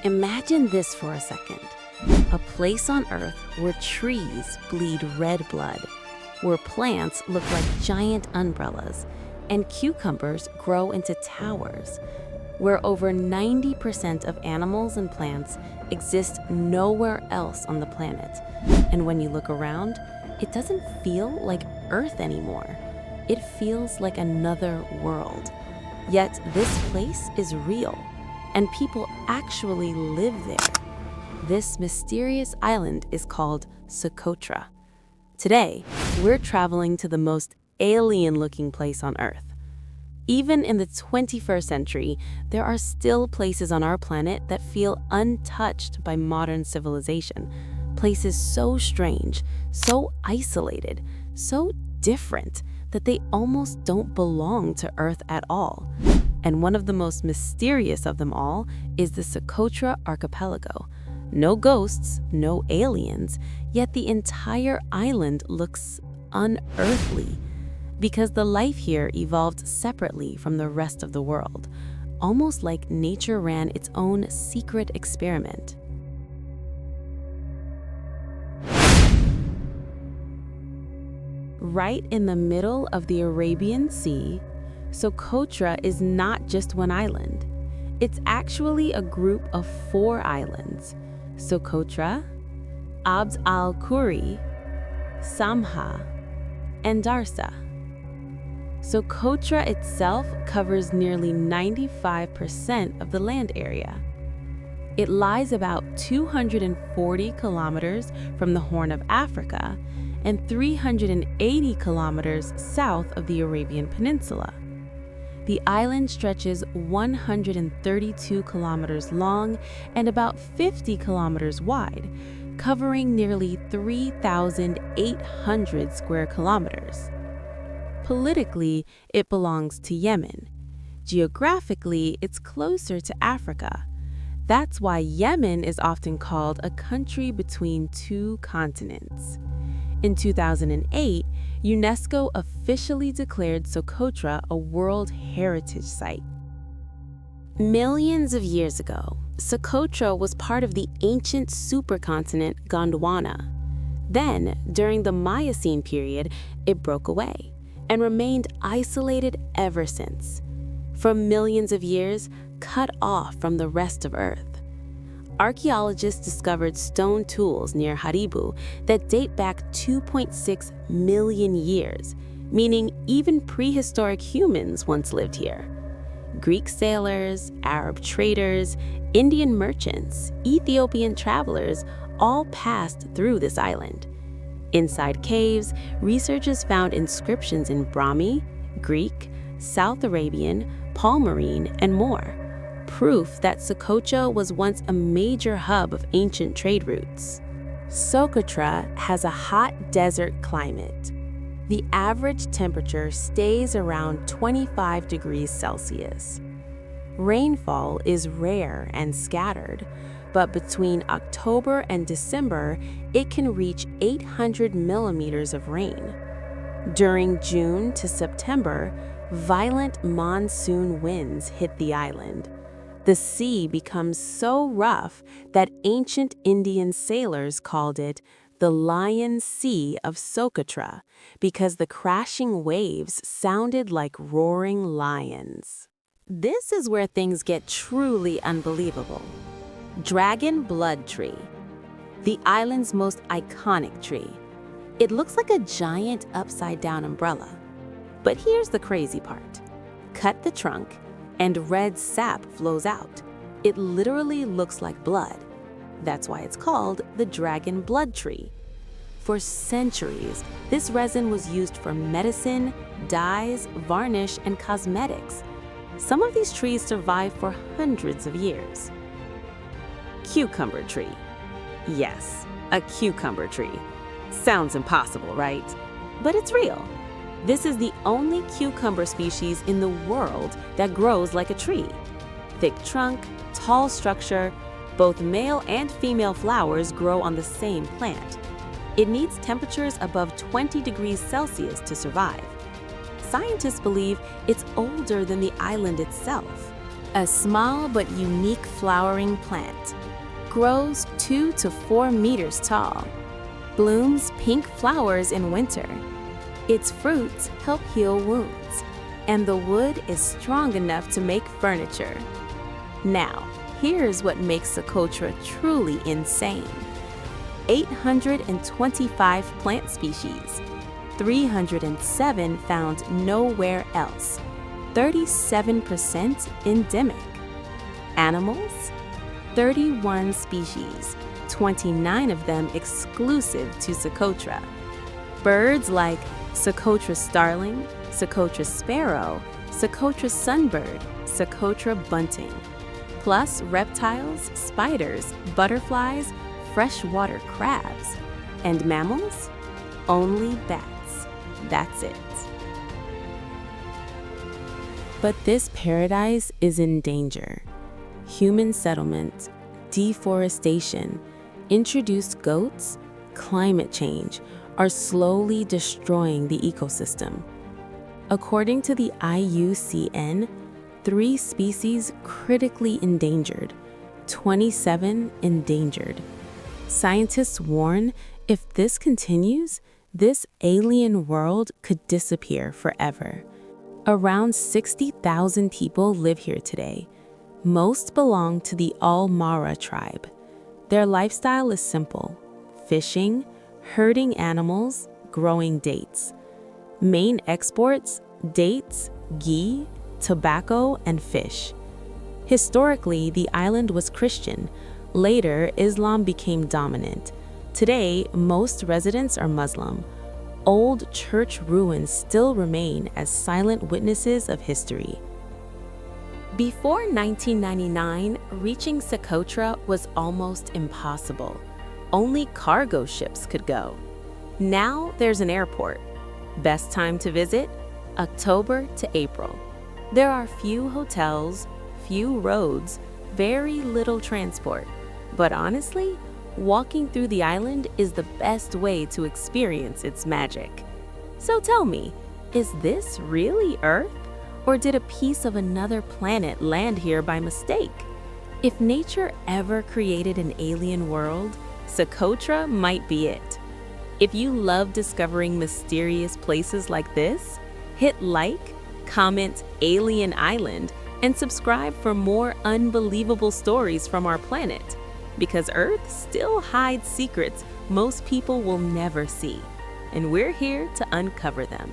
Imagine this for a second. A place on Earth where trees bleed red blood, where plants look like giant umbrellas, and cucumbers grow into towers, where over 90% of animals and plants exist nowhere else on the planet. And when you look around, it doesn't feel like Earth anymore. It feels like another world. Yet this place is real, and people actually live there. This mysterious island is called Socotra. Today, we're traveling to the most alien-looking place on Earth. Even in the 21st century, there are still places on our planet that feel untouched by modern civilization. Places so strange, so isolated, so different that they almost don't belong to Earth at all. And one of the most mysterious of them all is the Socotra archipelago. No ghosts, no aliens, yet the entire island looks unearthly because the life here evolved separately from the rest of the world, almost like nature ran its own secret experiment. Right in the middle of the Arabian Sea, Socotra is not just one island. It's actually a group of 4 islands: Socotra, Abd al-Khoury, Samha, and Darsa. Socotra itself covers nearly 95% of the land area. It lies about 240 kilometers from the Horn of Africa and 380 kilometers south of the Arabian Peninsula. The island stretches 132 kilometers long and about 50 kilometers wide, covering nearly 3,800 square kilometers. Politically, it belongs to Yemen. Geographically, it's closer to Africa. That's why Yemen is often called a country between 2 continents. In 2008, UNESCO officially declared Socotra a World Heritage Site. Millions of years ago, Socotra was part of the ancient supercontinent Gondwana. Then, during the Miocene period, it broke away and remained isolated ever since. For millions of years, cut off from the rest of Earth. Archaeologists discovered stone tools near Haribu that date back 2.6 million years, meaning even prehistoric humans once lived here. Greek sailors, Arab traders, Indian merchants, Ethiopian travelers all passed through this island. Inside caves, researchers found inscriptions in Brahmi, Greek, South Arabian, Palmyrene, and more. Proof that Socotra was once a major hub of ancient trade routes. Socotra has a hot desert climate. The average temperature stays around 25 degrees Celsius. Rainfall is rare and scattered, but between October and December, it can reach 800 millimeters of rain. During June to September, violent monsoon winds hit the island. The sea becomes so rough that ancient Indian sailors called it the Lion Sea of Socotra because the crashing waves sounded like roaring lions. This is where things get truly unbelievable. Dragon Blood Tree, the island's most iconic tree. It looks like a giant upside-down umbrella. But here's the crazy part. Cut the trunk, and red sap flows out. It literally looks like blood. That's why it's called the dragon blood tree. For centuries, this resin was used for medicine, dyes, varnish, and cosmetics. Some of these trees survive for hundreds of years. Cucumber tree. Yes, a cucumber tree. Sounds impossible, right? But it's real. This is the only cucumber species in the world that grows like a tree. Thick trunk, tall structure, both male and female flowers grow on the same plant. It needs temperatures above 20 degrees Celsius to survive. Scientists believe it's older than the island itself. A small but unique flowering plant. Grows 2 to 4 meters tall. Blooms pink flowers in winter. Its fruits help heal wounds, and the wood is strong enough to make furniture. Now, here's what makes Socotra truly insane. 825 plant species, 307 found nowhere else, 37% endemic. Animals, 31 species, 29 of them exclusive to Socotra. Birds like Socotra starling, Socotra sparrow, Socotra sunbird, Socotra bunting. Plus reptiles, spiders, butterflies, freshwater crabs. And mammals? Only bats. That's it. But this paradise is in danger. Human settlement, deforestation, introduced goats, climate change are slowly destroying the ecosystem. According to the IUCN, 3 species critically endangered, 27 endangered. Scientists warn if this continues, this alien world could disappear forever. Around 60,000 people live here today. Most belong to the Al-Mara tribe. Their lifestyle is simple: fishing, herding animals, growing dates. Main exports: dates, ghee, tobacco, and fish. Historically, the island was Christian. Later, Islam became dominant. Today, most residents are Muslim. Old church ruins still remain as silent witnesses of history. Before 1999, reaching Socotra was almost impossible. Only cargo ships could go. Now there's an airport. Best time to visit? October to April. There are few hotels, few roads, very little transport. But honestly, walking through the island is the best way to experience its magic. So tell me, is this really Earth? Or did a piece of another planet land here by mistake? If nature ever created an alien world, Socotra might be it. If you love discovering mysterious places like this, hit like, comment Alien Island, and subscribe for more unbelievable stories from our planet. Because Earth still hides secrets most people will never see, and we're here to uncover them.